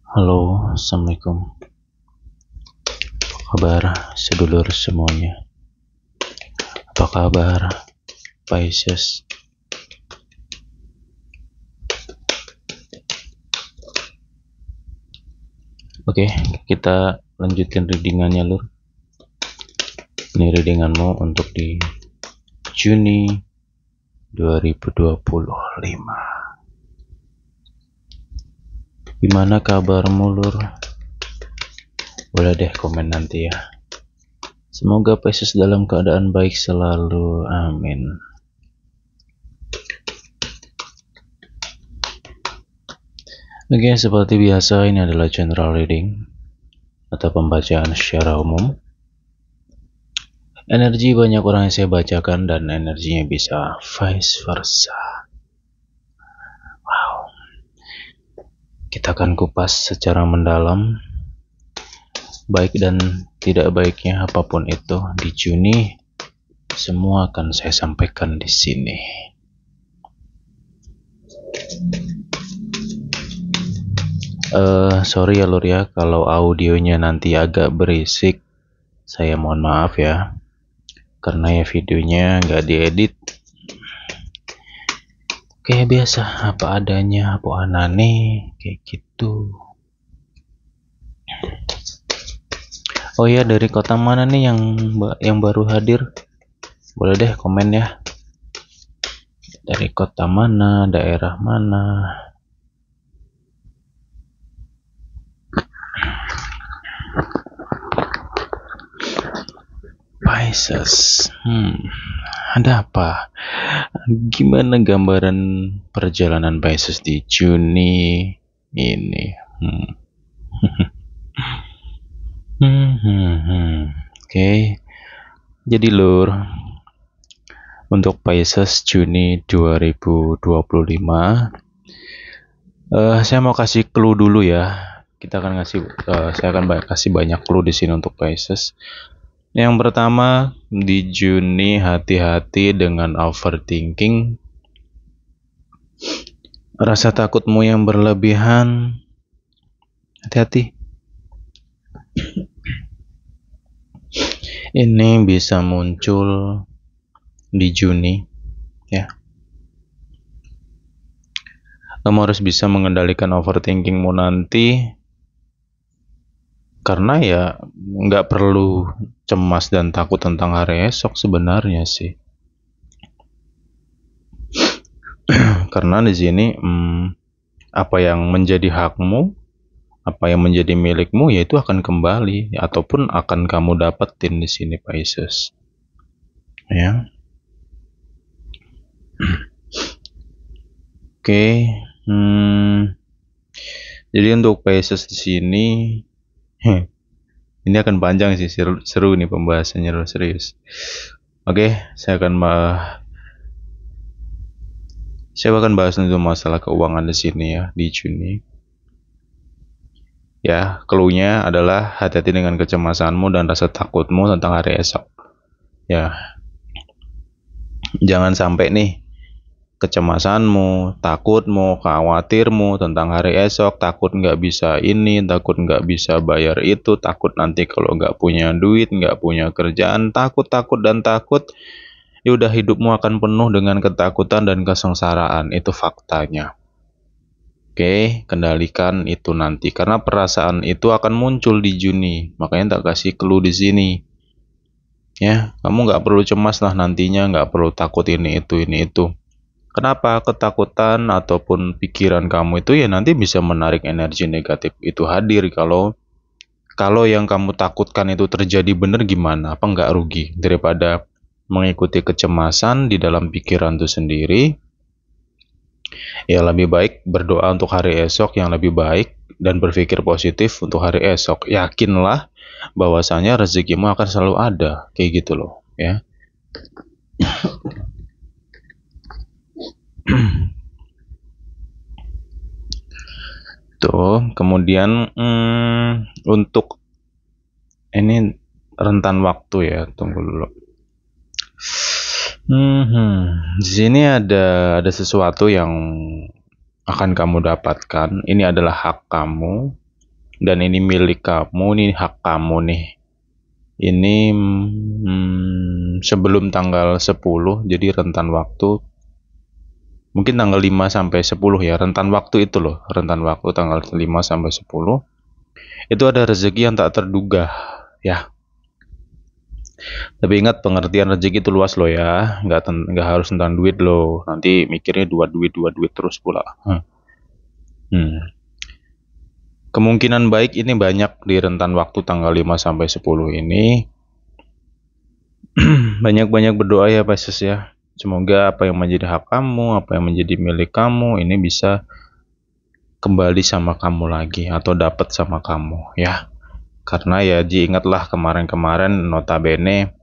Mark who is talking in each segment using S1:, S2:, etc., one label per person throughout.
S1: Halo, Assalamualaikum. Apa kabar sedulur semuanya? Apa kabar Pisces? Oke, kita lanjutin readingannya lur. Ini readinganmu untuk di Juni 2025. Gimana kabarmu lur? Boleh deh komen nanti ya. Semoga Pisces dalam keadaan baik selalu, amin. Oke, seperti biasa ini adalah general reading atau pembacaan secara umum. Energi banyak orang yang saya bacakan dan energinya bisa vice versa. Wow. Kita akan kupas secara mendalam baik dan tidak baiknya apapun itu di Juni. Semua akan saya sampaikan di sini. Sorry ya lur ya, kalau audionya nanti agak berisik, saya mohon maaf ya. Karena ya videonya nggak diedit. Kayak biasa, apa adanya, apa anane, kayak gitu. Oh ya, dari kota mana nih yang baru hadir? Boleh deh komen ya. Dari kota mana, daerah mana? Pisces. Ada apa? Gimana gambaran perjalanan Pisces di Juni ini? Oke. Jadi lur, untuk Pisces Juni 2025, saya mau kasih clue dulu ya. Saya akan kasih banyak clue di sini untuk Pisces. Yang pertama, di Juni hati-hati dengan overthinking. Rasa takutmu yang berlebihan, hati-hati. Ini bisa muncul di Juni ya. Kamu harus bisa mengendalikan overthinkingmu nanti, karena ya nggak perlu cemas dan takut tentang hari esok sebenarnya sih. Karena di sini apa yang menjadi hakmu, apa yang menjadi milikmu, yaitu akan kembali ataupun akan kamu dapetin di sini Pisces. Ya. Oke. Jadi untuk Pisces di sini ini akan panjang sih, seru nih pembahasannya, serius. Oke, saya akan bahas untuk masalah keuangan di sini ya di Juni. Ya, clue-nya adalah hati-hati dengan kecemasanmu dan rasa takutmu tentang hari esok. Ya, jangan sampai nih kecemasanmu, takutmu, khawatirmu tentang hari esok, takut nggak bisa ini, takut nggak bisa bayar itu, takut nanti kalau nggak punya duit, nggak punya kerjaan, takut, ya udah hidupmu akan penuh dengan ketakutan dan kesengsaraan, itu faktanya. Oke, kendalikan itu nanti, karena perasaan itu akan muncul di Juni, makanya tak kasih clue di sini. Ya, kamu nggak perlu cemas lah nantinya, nggak perlu takut ini itu. Kenapa? Ketakutan ataupun pikiran kamu itu ya nanti bisa menarik energi negatif itu hadir. Kalau yang kamu takutkan itu terjadi benar, gimana? Apa nggak rugi? Daripada mengikuti kecemasan di dalam pikiran itu sendiri, ya lebih baik berdoa untuk hari esok yang lebih baik dan berpikir positif untuk hari esok. Yakinlah bahwasanya rezekimu akan selalu ada, kayak gitu loh ya. Tuh, kemudian untuk ini rentan waktu ya, tunggu dulu. Di sini ada sesuatu yang akan kamu dapatkan. Ini adalah hak kamu. dan ini milik kamu, ini hak kamu nih. Ini sebelum tanggal 10, jadi rentan waktu mungkin tanggal 5 sampai 10 ya, rentan waktu itu loh, rentan waktu tanggal 5 sampai 10. Itu ada rezeki yang tak terduga ya. Tapi ingat, pengertian rezeki itu luas loh ya, nggak harus tentang duit loh. Nanti mikirnya dua duit terus pula. Kemungkinan baik ini banyak di rentan waktu tanggal 5 sampai 10 ini. Banyak-banyak berdoa ya Pisces ya. Semoga apa yang menjadi hak kamu, apa yang menjadi milik kamu ini bisa kembali sama kamu lagi atau dapat sama kamu ya. Karena ya ingatlah kemarin-kemarin notabene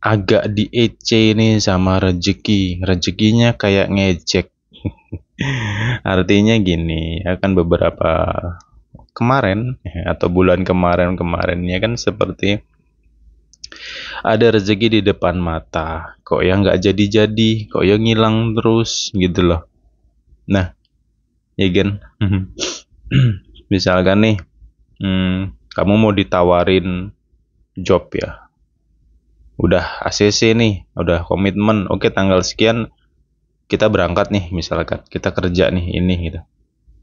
S1: agak di-EC nih sama rezekinya kayak ngejek. Artinya gini, akan beberapa kemarin atau bulan kemarinnya kan seperti ada rezeki di depan mata, kok ya nggak jadi-jadi, kok ya ngilang terus gitu loh. Nah, ya kan, misalkan nih, kamu mau ditawarin job ya, udah ACC nih, udah komitmen, oke tanggal sekian kita berangkat nih, misalkan kita kerja nih ini gitu.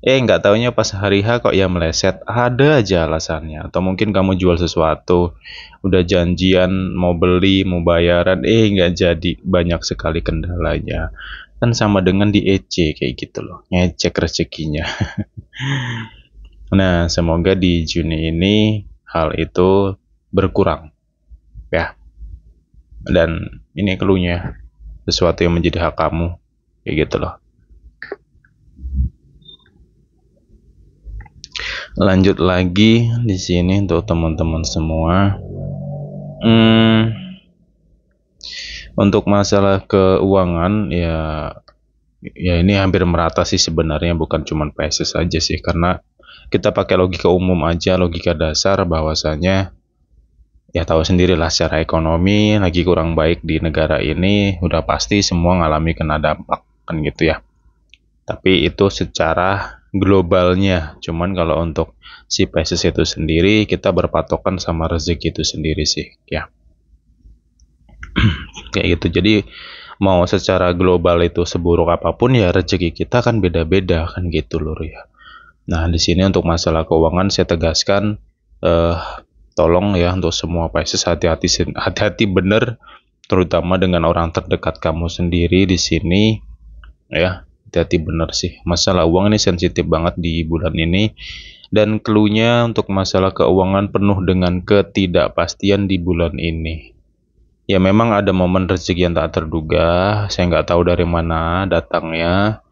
S1: Nggak taunya pas hari H kok ya meleset, ada aja alasannya. Atau mungkin kamu jual sesuatu, udah janjian mau beli, mau bayaran, nggak jadi, banyak sekali kendalanya. Kan sama dengan di EC kayak gitu loh, ngecek rezekinya. Nah, semoga di Juni ini hal itu berkurang ya. Dan ini cluenya, sesuatu yang menjadi hak kamu kayak gitu loh. Lanjut lagi di sini untuk teman-teman semua. Untuk masalah keuangan ya ini hampir merata sih sebenarnya, bukan cuma Pisces saja sih, karena kita pakai logika umum aja, logika dasar bahwasanya ya tahu sendirilah secara ekonomi lagi kurang baik di negara ini, udah pasti semua ngalami kena dampak kan gitu ya. Tapi itu secara globalnya, cuman kalau untuk si Pisces itu sendiri kita berpatokan sama rezeki itu sendiri sih ya. Kayak gitu. Jadi mau secara global itu seburuk apapun ya rezeki kita kan beda-beda kan gitu loh ya. Nah, di sini untuk masalah keuangan saya tegaskan, tolong ya untuk semua Pisces hati-hati bener, terutama dengan orang terdekat kamu sendiri di sini ya. Hati-hati bener sih, masalah uang ini sensitif banget di bulan ini, dan cluenya untuk masalah keuangan penuh dengan ketidakpastian di bulan ini. Ya memang ada momen rezeki yang tak terduga, saya nggak tahu dari mana datangnya,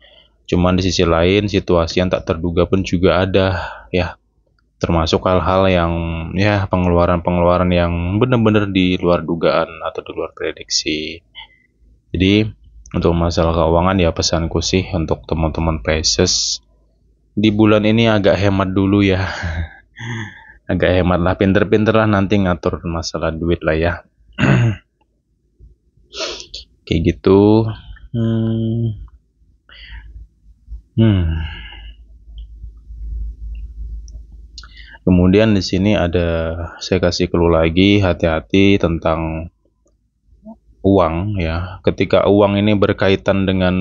S1: cuman di sisi lain situasi yang tak terduga pun juga ada ya, termasuk hal-hal yang ya pengeluaran-pengeluaran yang benar-benar di luar dugaan atau di luar prediksi. Jadi untuk masalah keuangan ya pesanku sih untuk teman-teman Pisces di bulan ini agak hemat dulu ya. Agak hemat lah, pinter-pinter lah nanti ngatur masalah duit lah ya. Kayak gitu. Kemudian di sini ada saya kasih clue lagi, hati-hati tentang uang ya. Ketika uang ini berkaitan dengan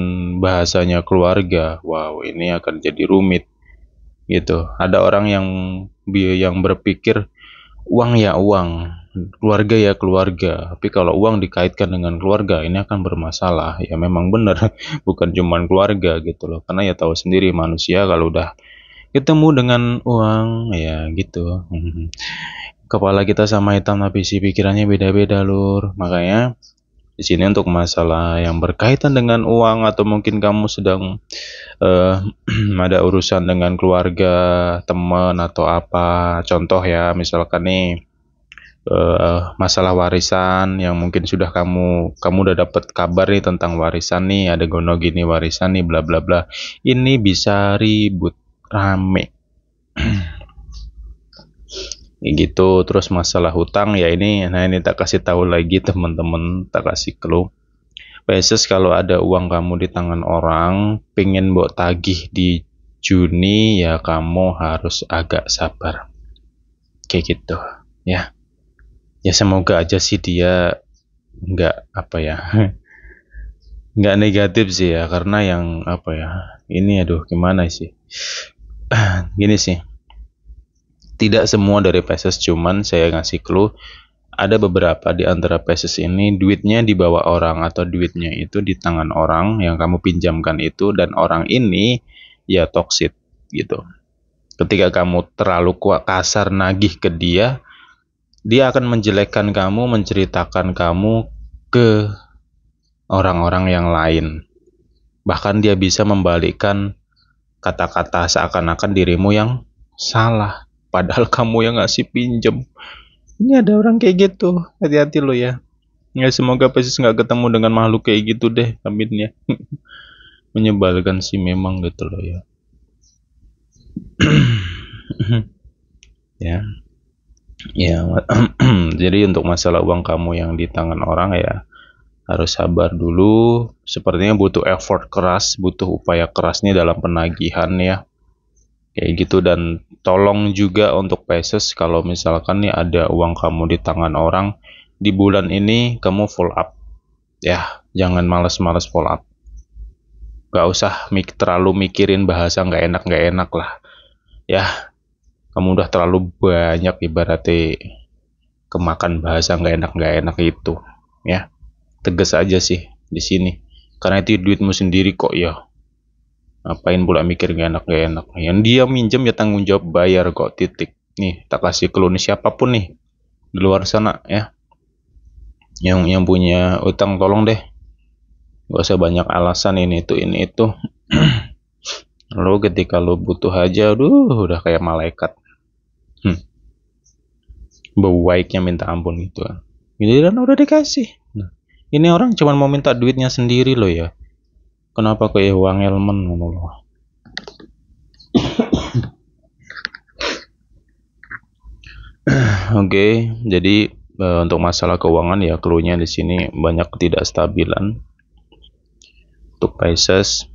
S1: bahasanya keluarga, wow ini akan jadi rumit gitu. Ada orang yang berpikir uang ya uang, keluarga ya keluarga. Tapi kalau uang dikaitkan dengan keluarga ini akan bermasalah. Ya memang benar, bukan cuma keluarga gitu loh. Karena ya tahu sendiri manusia kalau udah ketemu dengan uang ya gitu. Kepala kita sama hitam tapi isi pikirannya beda-beda lur. Makanya di sini untuk masalah yang berkaitan dengan uang atau mungkin kamu sedang ada urusan dengan keluarga, teman atau apa. Contoh ya, misalkan nih masalah warisan yang mungkin sudah kamu udah dapat kabar nih tentang warisan nih, ada gono gini warisan nih bla bla bla. Ini bisa ribut rame. Gitu. Terus masalah hutang ya ini tak kasih tahu lagi teman-teman, tak kasih clue. Pisces kalau ada uang kamu di tangan orang, pengen mbok tagih di Juni ya kamu harus agak sabar. Kayak gitu ya. Ya semoga aja sih dia nggak apa ya nggak negatif sih ya, karena yang apa ya ini aduh gimana sih gini sih, tidak semua dari Pisces, cuman saya ngasih clue ada beberapa di antara Pisces ini duitnya dibawa orang atau duitnya itu di tangan orang yang kamu pinjamkan itu, dan orang ini ya toxic gitu. Ketika kamu terlalu kasar nagih ke dia, dia akan menjelekkan kamu, menceritakan kamu ke orang-orang yang lain. Bahkan dia bisa membalikkan kata-kata seakan-akan dirimu yang salah, padahal kamu yang ngasih pinjem. Ini ada orang kayak gitu, hati-hati lo ya. Ya semoga Pisces nggak ketemu dengan makhluk kayak gitu deh, amin ya. Menyebalkan sih memang gitu loh ya. Ya, ya. Jadi untuk masalah uang kamu yang di tangan orang ya harus sabar dulu. Sepertinya butuh effort keras, butuh upaya keras nih dalam penagihan ya. Kayak gitu, dan tolong juga untuk Pisces kalau misalkan nih ada uang kamu di tangan orang di bulan ini kamu follow up. Ya, jangan males-males follow up. Gak usah terlalu mikirin bahasa nggak enak lah. Ya, kamu udah terlalu banyak ibaratnya kemakan bahasa nggak enak itu. Ya, tegas aja sih di sini. Karena itu duitmu sendiri kok ya. Ngapain pula mikir nggak enak. Yang dia minjem ya tanggung jawab bayar kok, titik. Nih, tak kasih clue nih siapapun nih di luar sana ya. Yang punya utang tolong deh. Gak usah banyak alasan ini itu. Lo ketika lo butuh aja, udah kayak malaikat. Baiknya minta ampun gitu kan. Giliran udah dikasih. Nah, ini orang cuma mau minta duitnya sendiri lo ya. Kenapa kayak uang elmen loh. Oke, jadi untuk masalah keuangan ya clue-nya di sini banyak ketidakstabilan untuk Pisces.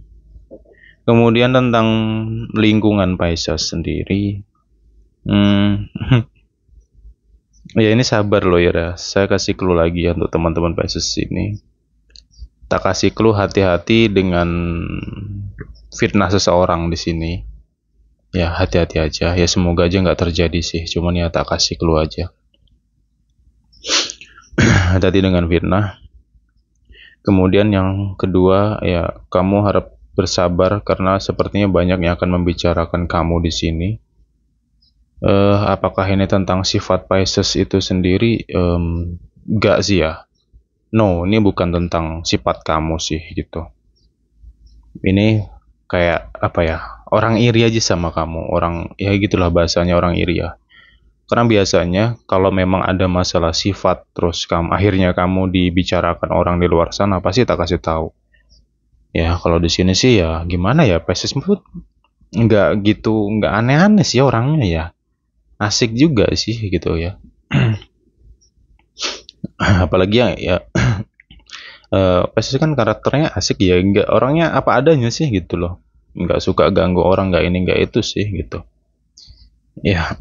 S1: Kemudian tentang lingkungan Pisces sendiri, ya ini sabar loh ya. Saya kasih clue lagi ya untuk teman-teman Pisces ini. Tak kasih clue, hati-hati dengan fitnah seseorang di sini. Ya hati-hati aja. Ya semoga aja nggak terjadi sih. Cuman ya tak kasih clue aja. Hati-hati dengan fitnah. Kemudian yang kedua ya kamu harap bersabar karena sepertinya banyak yang akan membicarakan kamu di sini. Apakah ini tentang sifat Pisces itu sendiri? Enggak sih ya. No, ini bukan tentang sifat kamu sih gitu. Ini kayak apa ya? Orang iri aja sama kamu. Orang ya gitulah bahasanya, orang iri ya. Karena biasanya kalau memang ada masalah sifat terus akhirnya kamu dibicarakan orang di luar sana, pasti tak kasih tahu. Ya kalau di sini sih ya gimana ya, Pisces nggak gitu, nggak aneh-aneh sih orangnya ya. Asik juga sih gitu ya. Apalagi ya Pisces kan karakternya asik ya, nggak orangnya apa adanya sih gitu loh, nggak suka ganggu orang, nggak ini nggak itu sih gitu ya.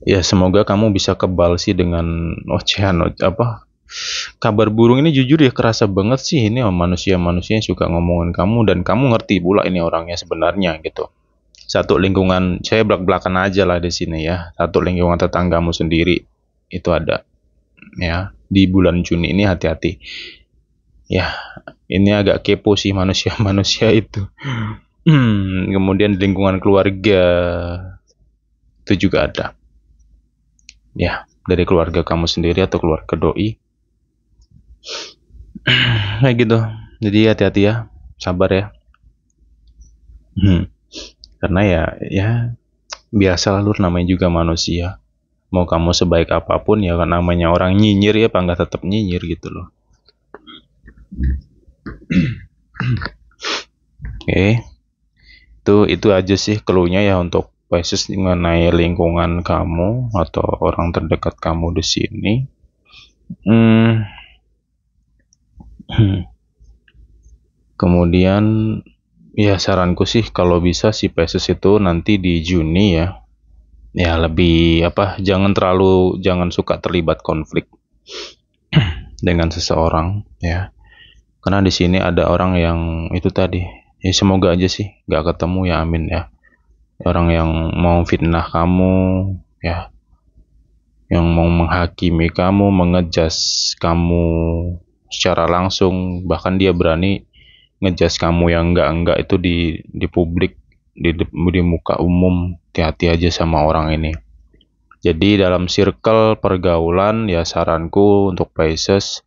S1: Ya semoga kamu bisa kebal sih dengan ocehan apa kabar burung ini. Jujur ya kerasa banget sih ini manusia-manusia yang suka ngomongin kamu, dan kamu ngerti pula ini orangnya sebenarnya gitu. Satu lingkungan, saya belak-belakan aja lah di sini ya, satu lingkungan tetanggamu sendiri itu ada ya di bulan Juni ini, hati-hati ya. Ini agak kepo sih manusia-manusia itu. Kemudian di lingkungan keluarga itu juga ada ya, dari keluarga kamu sendiri atau keluarga doi kayak gitu. Jadi hati-hati ya, sabar ya. Karena ya biasa lalu namanya juga manusia. Mau kamu sebaik apapun ya kan namanya orang nyinyir ya, apa nggak tetap nyinyir gitu loh. Oke. Itu aja sih clue-nya ya untuk Pisces mengenai lingkungan kamu atau orang terdekat kamu di sini. Kemudian ya saranku sih kalau bisa si Pisces itu nanti di Juni ya. Ya lebih jangan suka terlibat konflik dengan seseorang ya. Karena di sini ada orang yang itu tadi. Ya semoga aja sih nggak ketemu ya, amin ya. Orang yang mau fitnah kamu ya, yang mau menghakimi kamu, mengejas kamu secara langsung, bahkan dia berani ngejas kamu yang enggak itu di publik, di muka umum. Hati-hati aja sama orang ini. Jadi dalam circle pergaulan ya saranku untuk Pisces,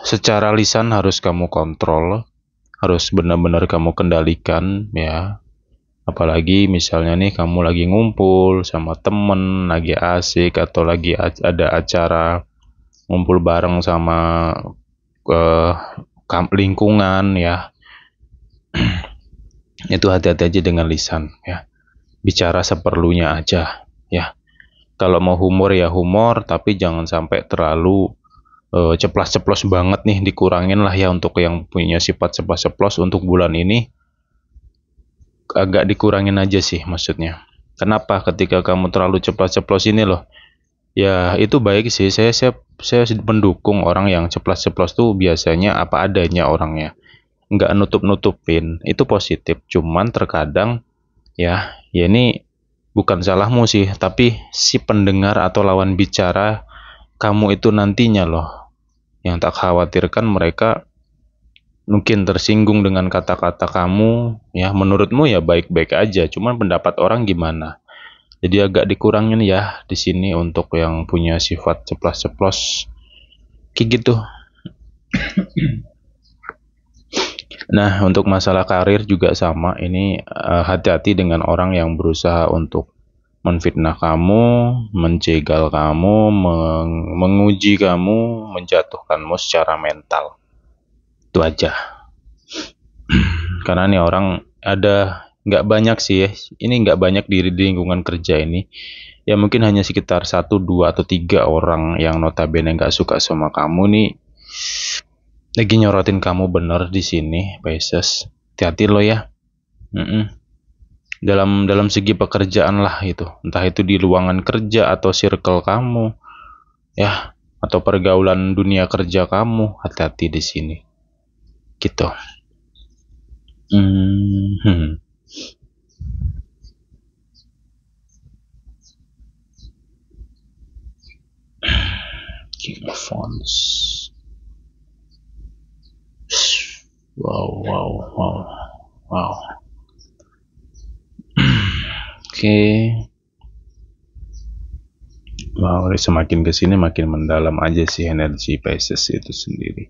S1: secara lisan harus kamu kontrol, harus benar-benar kamu kendalikan ya. Apalagi misalnya nih kamu lagi ngumpul sama temen, lagi asik, atau lagi ada acara ngumpul bareng sama eh, lingkungan ya. Itu hati-hati aja dengan lisan ya. Bicara seperlunya aja ya. Kalau mau humor ya humor, tapi jangan sampai terlalu ceplas-ceplos banget nih, dikurangin lah ya. Untuk yang punya sifat ceplas-ceplos untuk bulan ini agak dikurangin aja sih maksudnya. Kenapa? Ketika kamu terlalu ceplas-ceplos ini loh, ya itu baik sih. Saya mendukung orang yang ceplas-ceplos tuh, biasanya apa adanya orangnya, nggak nutup-nutupin, itu positif. Cuman terkadang ya ini bukan salahmu sih, tapi si pendengar atau lawan bicara kamu itu nantinya loh, yang tak khawatirkan mereka mungkin tersinggung dengan kata-kata kamu ya. Menurutmu ya baik-baik aja, cuman pendapat orang gimana. Jadi agak dikurangin ya di sini untuk yang punya sifat ceplas-ceplos kayak gitu. Nah, untuk masalah karir juga sama. Ini hati-hati dengan orang yang berusaha untuk menfitnah kamu, menjegal kamu, menguji kamu, menjatuhkanmu secara mental. Itu aja. Karena nih orang ada nggak banyak sih ya. Ini nggak banyak di lingkungan kerja ini. Ya mungkin hanya sekitar 1, 2, atau 3 orang yang notabene nggak suka sama kamu nih. Lagi nyorotin kamu bener di sini, Pisces. Hati-hati lo ya. Dalam segi pekerjaan lah itu, entah itu di ruangan kerja atau circle kamu ya, atau pergaulan dunia kerja kamu, hati-hati di sini gitu. King of Wands. Wow. Oke. Wow, semakin kesini makin mendalam aja sih energi Pisces itu sendiri.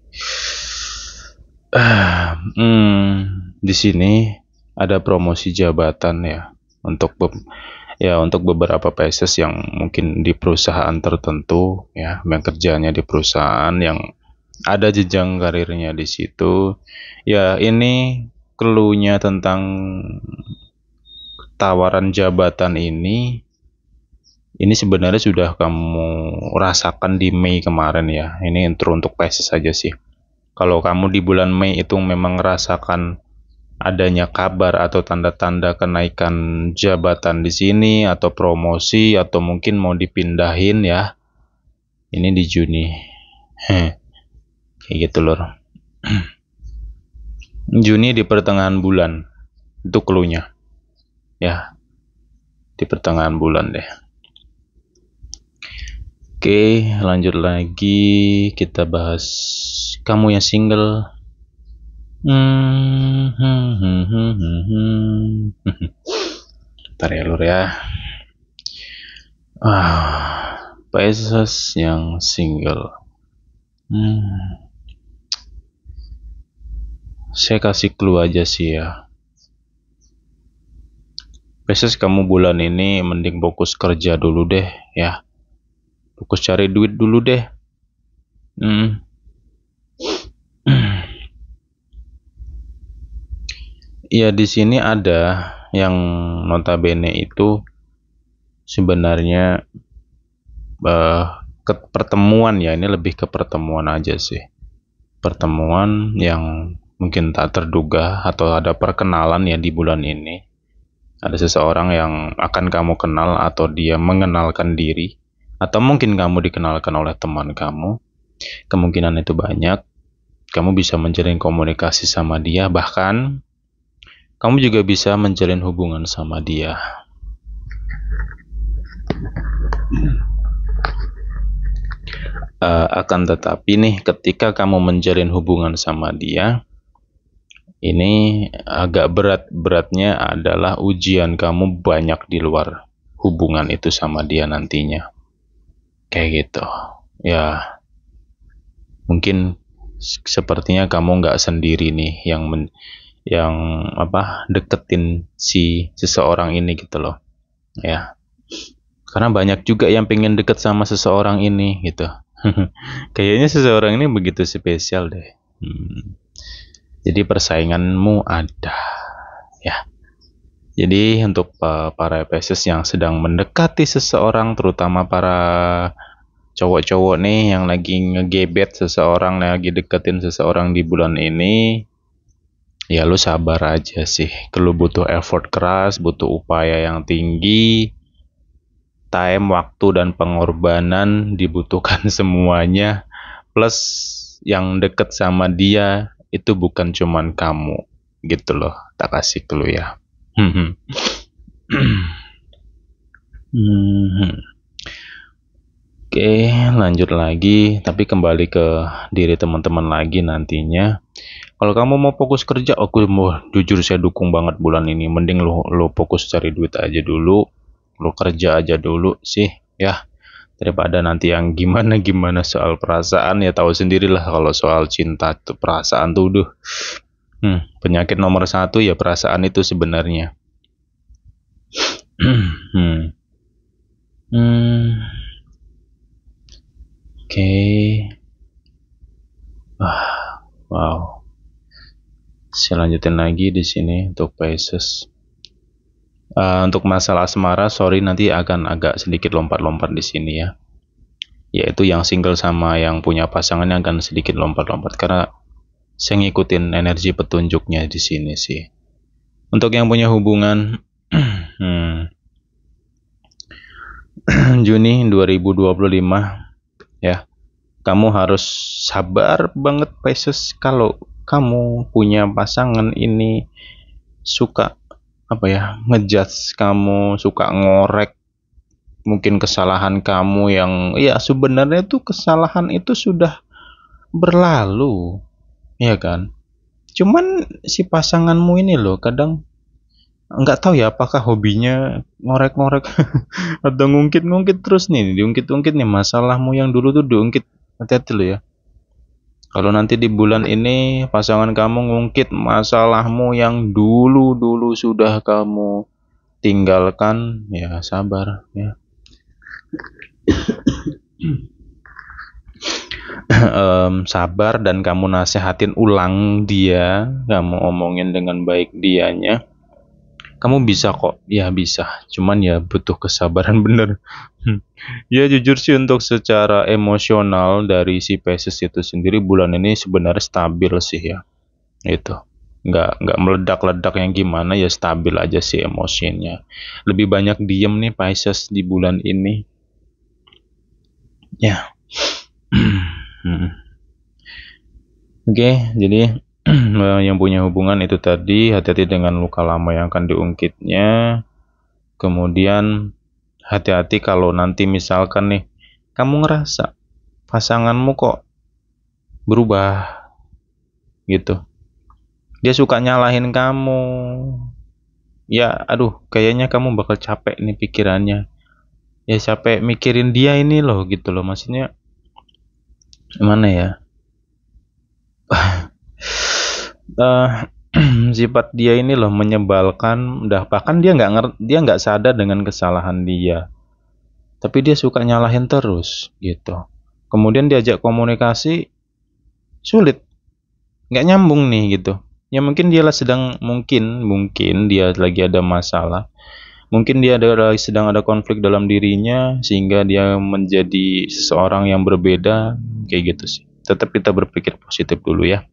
S1: Di sini ada promosi jabatan ya untuk beberapa Pisces yang mungkin di perusahaan tertentu ya, yang kerjanya di perusahaan yang ada jenjang karirnya di situ. Ya, ini clue-nya tentang tawaran jabatan ini sebenarnya sudah kamu rasakan di Mei kemarin ya. Ini intro untuk Pisces saja sih. Kalau kamu di bulan Mei itu memang merasakan adanya kabar atau tanda-tanda kenaikan jabatan di sini, atau promosi, atau mungkin mau dipindahin ya, ini di Juni. Kayak gitu loh. Juni di pertengahan bulan itu clue-nya ya, di pertengahan bulan deh. Oke, lanjut lagi, kita bahas kamu yang single. Bentar ya lur ya. Pisces yang single. Saya kasih clue aja sih ya. Pisces, kamu bulan ini mending fokus kerja dulu deh ya. Fokus cari duit dulu deh. Ya di sini ada yang notabene itu sebenarnya pertemuan ya, ini lebih ke pertemuan aja sih. Pertemuan yang mungkin tak terduga atau ada perkenalan ya di bulan ini. Ada seseorang yang akan kamu kenal atau dia mengenalkan diri, atau mungkin kamu dikenalkan oleh teman kamu. Kemungkinan itu banyak. Kamu bisa menjalin komunikasi sama dia, bahkan kamu juga bisa menjalin hubungan sama dia. Akan tetapi nih, ketika kamu menjalin hubungan sama dia, ini agak beratnya adalah ujian kamu banyak di luar hubungan itu sama dia nantinya. Kayak gitu. Ya, mungkin sepertinya kamu nggak sendiri nih yang deketin si seseorang ini gitu loh. Ya. Karena banyak juga yang pengen deket sama seseorang ini gitu. Kayaknya seseorang ini begitu spesial deh. Jadi persainganmu ada, ya. Jadi untuk para Pisces yang sedang mendekati seseorang, terutama para cowok-cowok nih yang lagi ngegebet seseorang, lagi deketin seseorang di bulan ini, ya lu sabar aja sih. Lu butuh effort keras, butuh upaya yang tinggi, time, waktu, dan pengorbanan dibutuhkan semuanya. Plus yang deket sama dia itu bukan cuman kamu gitu loh, tak kasih clue ya. Oke, lanjut lagi, tapi kembali ke diri teman-teman lagi nantinya. Kalau kamu mau fokus kerja, aku mau jujur saya dukung banget bulan ini. Mending lo fokus cari duit aja dulu, lo kerja aja dulu sih ya, daripada nanti yang gimana soal perasaan. Ya tahu sendirilah kalau soal cinta tuh, perasaan tuh penyakit nomor 1 ya, perasaan itu sebenarnya. Oke. Wow. Saya lanjutin lagi di sini untuk Pisces. Untuk masalah asmara, sorry nanti akan agak sedikit lompat-lompat di sini ya. Yaitu yang single sama yang punya pasangan yang akan sedikit lompat-lompat karena saya ngikutin energi petunjuknya di sini sih. Untuk yang punya hubungan Juni 2025 ya. Kamu harus sabar banget Pisces. Kalau kamu punya pasangan ini suka ngejudge kamu, suka ngorek mungkin kesalahan kamu yang ya sebenarnya tuh kesalahan itu sudah berlalu, ya kan? Cuman si pasanganmu ini loh kadang nggak tahu ya apakah hobinya ngorek-ngorek atau ngungkit-ngungkit terus nih, diungkit-ungkit nih masalahmu yang dulu tuh diungkit. Hati-hati lo ya. Kalau nanti di bulan ini pasangan kamu ngungkit masalahmu yang dulu sudah kamu tinggalkan, ya sabar ya. Sabar dan kamu nasehatin ulang dia, kamu omongin dengan baik dianya. Kamu bisa kok, ya bisa. Cuman ya butuh kesabaran bener. Ya jujur sih untuk secara emosional dari si Pisces itu sendiri bulan ini sebenarnya stabil sih ya. Itu nggak meledak-ledak yang gimana, ya stabil aja sih emosinya. Lebih banyak diem nih Pisces di bulan ini. Ya. Oke, jadi yang punya hubungan itu tadi hati-hati dengan luka lama yang akan diungkitnya. Kemudian hati-hati kalau nanti misalkan nih kamu ngerasa pasanganmu kok berubah gitu, dia suka nyalahin kamu, ya aduh kayaknya kamu bakal capek nih pikirannya, ya capek mikirin dia ini loh gitu loh, maksudnya gimana ya. Sifat dia ini loh menyebalkan, bahkan dia nggak sadar dengan kesalahan dia, tapi dia suka nyalahin terus gitu. Kemudian diajak komunikasi sulit, nggak nyambung nih gitu. Ya mungkin dia mungkin dia lagi ada masalah, mungkin dia sedang ada konflik dalam dirinya sehingga dia menjadi seseorang yang berbeda kayak gitu sih. tetap kita berpikir positif dulu ya.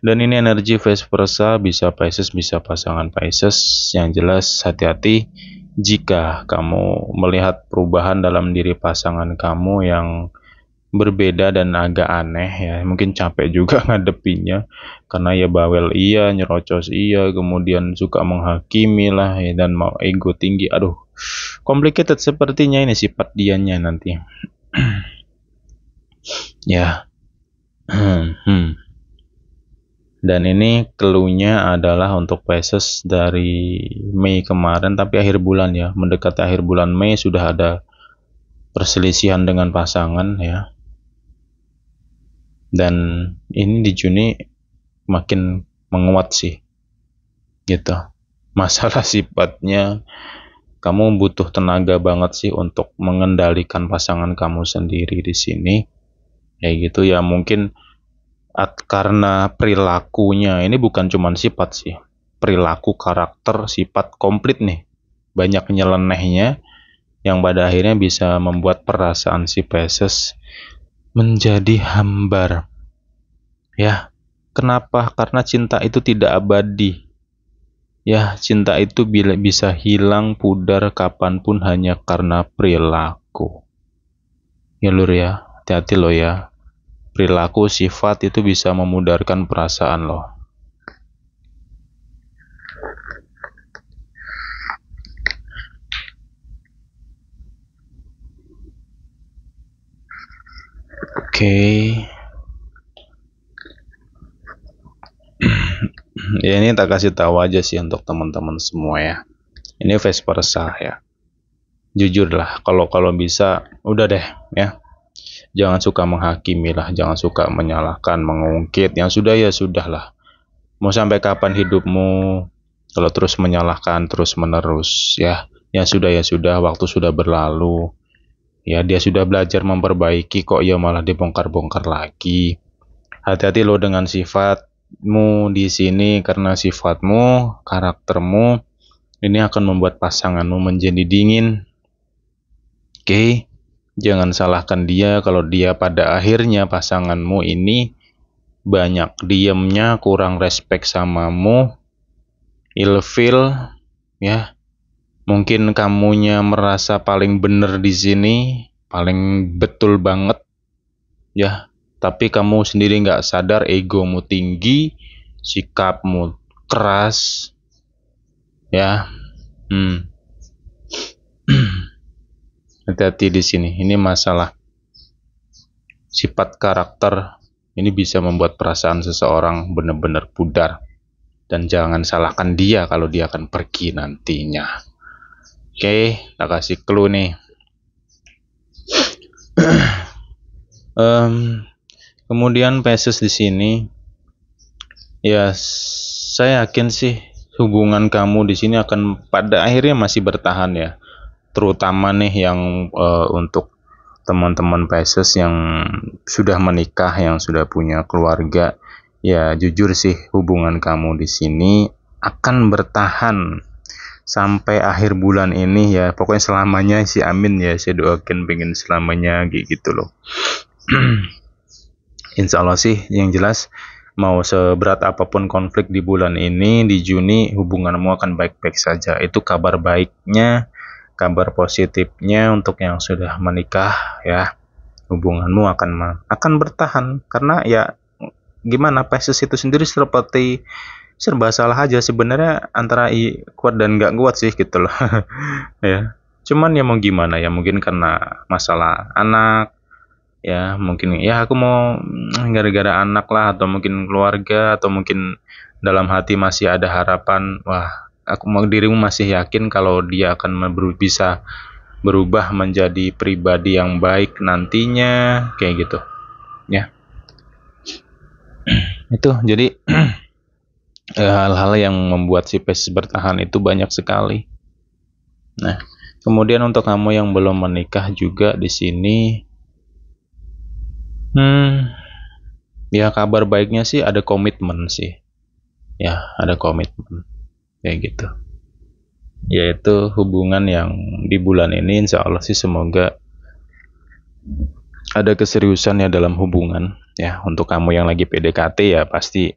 S1: Dan ini energi vice versa, bisa Pisces, bisa pasangan Pisces. Yang jelas hati-hati jika kamu melihat perubahan dalam diri pasangan kamu yang berbeda dan agak aneh ya, mungkin capek juga ngadepinnya karena ya bawel iya, nyerocos iya, kemudian suka menghakimi lah ya, dan mau ego tinggi. Aduh, complicated sepertinya ini sifat dianya nanti. Ya. Dan ini clue-nya adalah untuk Pisces dari Mei kemarin, tapi akhir bulan ya, mendekati akhir bulan Mei sudah ada perselisihan dengan pasangan ya. Dan ini di Juni makin menguat sih gitu. Masalah sifatnya, kamu butuh tenaga banget sih untuk mengendalikan pasangan kamu sendiri di sini kayak gitu ya. Mungkin karena perilakunya ini bukan cuma sifat sih, perilaku, karakter, sifat komplit nih, banyak nyelenehnya yang pada akhirnya bisa membuat perasaan si Pisces menjadi hambar ya. Kenapa? Karena cinta itu tidak abadi ya. Cinta itu bisa hilang pudar kapanpun hanya karena perilaku ya lur ya. Hati-hati lo ya, perilaku, sifat itu bisa memudarkan perasaan lo. Oke. Ya ini tak kasih tahu aja sih untuk teman-teman semua ya. Ini vice versa ya. Jujur lah, kalau bisa udah deh ya. Jangan suka menghakimi lah, jangan suka menyalahkan, mengungkit. Yang sudah ya sudah lah. Mau sampai kapan hidupmu kalau terus menyalahkan terus menerus ya. Yang sudah ya sudah, waktu sudah berlalu. Ya dia sudah belajar memperbaiki kok ya malah dibongkar-bongkar lagi. Hati-hati lo dengan sifatmu di sini, karena sifatmu, karaktermu ini akan membuat pasanganmu menjadi dingin. Oke, jangan salahkan dia kalau dia pada akhirnya pasanganmu ini banyak diemnya, kurang respect samamu, ilfil ya. Mungkin kamunya merasa paling bener di sini, paling betul banget ya. Tapi kamu sendiri nggak sadar egomu tinggi, sikapmu keras ya. Hati-hati di sini. Ini masalah sifat karakter. Ini bisa membuat perasaan seseorang benar-benar pudar. Dan jangan salahkan dia kalau dia akan pergi nantinya. Oke, tak kasih clue nih. Kemudian Pisces di sini, ya saya yakin sih hubungan kamu di sini akan pada akhirnya masih bertahan ya. Terutama nih yang untuk teman-teman Pisces yang sudah menikah, yang sudah punya keluarga, ya jujur sih hubungan kamu di sini akan bertahan sampai akhir bulan ini ya. Pokoknya selamanya sih, amin ya. Saya doakan pengen selamanya gitu loh. Insya Allah sih, yang jelas mau seberat apapun konflik di bulan ini, di Juni hubunganmu akan baik-baik saja. Itu kabar baiknya, kabar positifnya untuk yang sudah menikah ya. Hubunganmu akan bertahan karena ya gimana, Pisces itu sendiri seperti serba salah aja sebenarnya, antara kuat dan nggak kuat sih gitu loh. Ya cuman ya mau gimana ya, mungkin karena masalah anak ya, mungkin ya aku mau gara-gara anak lah, atau mungkin keluarga, atau mungkin dalam hati masih ada harapan, wah aku mau dirimu masih yakin kalau dia akan bisa berubah menjadi pribadi yang baik nantinya kayak gitu ya. Itu jadi hal-hal yang membuat si Pisces bertahan itu banyak sekali. Nah, kemudian untuk kamu yang belum menikah juga di sini, ya kabar baiknya sih ada komitmen sih. Ya, ada komitmen kayak gitu. Yaitu hubungan yang di bulan ini insya Allah sih semoga ada keseriusan ya dalam hubungan. Ya, untuk kamu yang lagi PDKT ya pasti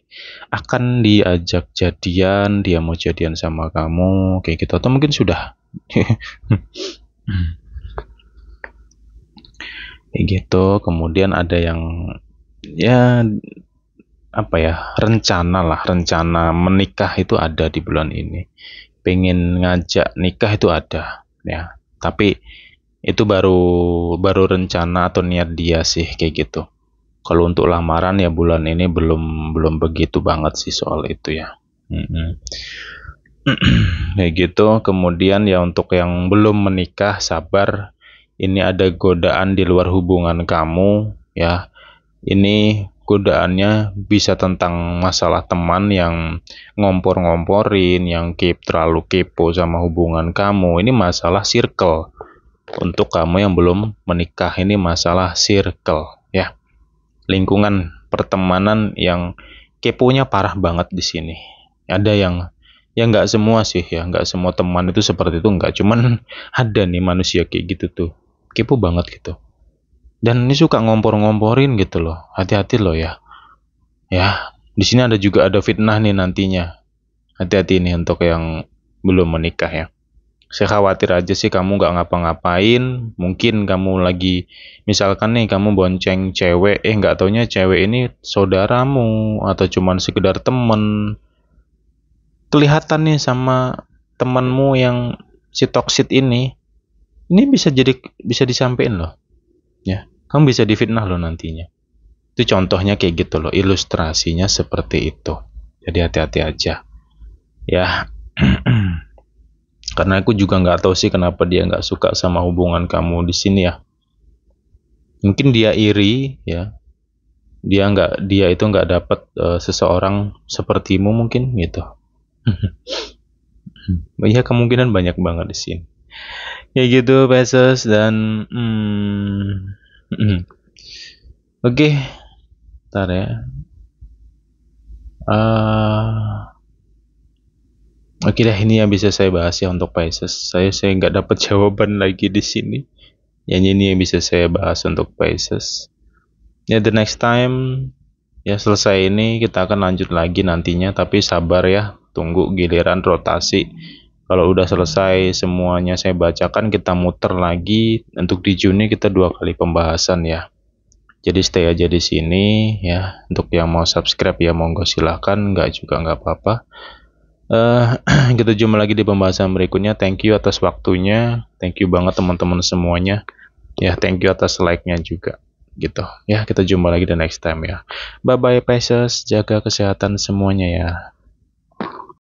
S1: akan diajak jadian, dia mau jadian sama kamu kayak gitu, atau mungkin sudah. Kayak gitu. Kemudian ada yang ya apa ya, rencana menikah itu ada di bulan ini, pengen ngajak nikah itu ada ya, tapi itu baru baru rencana atau niat dia sih kayak gitu. Kalau untuk lamaran ya bulan ini belum belum begitu banget sih soal itu ya. Mm-mm. Kayak gitu. Kemudian ya untuk yang belum menikah sabar, ini ada godaan di luar hubungan kamu ya. Ini godaannya bisa tentang masalah teman yang ngompor-ngomporin, yang terlalu kepo sama hubungan kamu. Ini masalah circle. Untuk kamu yang belum menikah, ini masalah circle ya. Lingkungan pertemanan yang keponya parah banget di sini. Ada yang ya nggak semua sih ya, nggak semua teman itu seperti itu, nggak, cuman ada nih manusia kayak gitu tuh, kepo banget gitu. Dan ini suka ngompor-ngomporin gitu loh. Hati-hati loh ya. Ya, di sini ada fitnah nih nantinya. Hati-hati nih untuk yang belum menikah ya. Saya khawatir aja sih kamu nggak ngapa-ngapain. Mungkin kamu lagi, misalkan nih kamu bonceng cewek, nggak taunya cewek ini saudaramu atau cuman sekedar temen. Kelihatan nih sama temanmu yang si toksit ini bisa disampaikan loh. Ya, kamu bisa difitnah loh nantinya. Itu contohnya kayak gitu loh, ilustrasinya seperti itu. Jadi hati-hati aja. Ya, karena aku juga nggak tahu sih kenapa dia nggak suka sama hubungan kamu di sini ya. Mungkin dia iri ya. Dia itu nggak dapat seseorang sepertimu mungkin gitu. Ya kemungkinan banyak banget di sini. Ya gitu, Pesos, dan oke, ntar ya. Oke deh, ini yang bisa saya bahas ya untuk Pisces. Saya nggak dapat jawaban lagi di sini. Yang ini yang bisa saya bahas untuk Pisces. Ya, the next time ya selesai ini kita akan lanjut lagi nantinya, tapi sabar ya, tunggu giliran rotasi. Kalau udah selesai semuanya saya bacakan, kita muter lagi. Untuk di Juni kita 2 kali pembahasan ya. Jadi stay aja di sini ya. Untuk yang mau subscribe ya monggo silahkan, nggak juga nggak apa-apa. Kita jumpa lagi di pembahasan berikutnya. Thank you atas waktunya. Thank you banget teman-teman semuanya. Ya, thank you atas like-nya juga. Gitu. Ya, kita jumpa lagi the next time ya. Bye bye Pisces. Jaga kesehatan semuanya ya.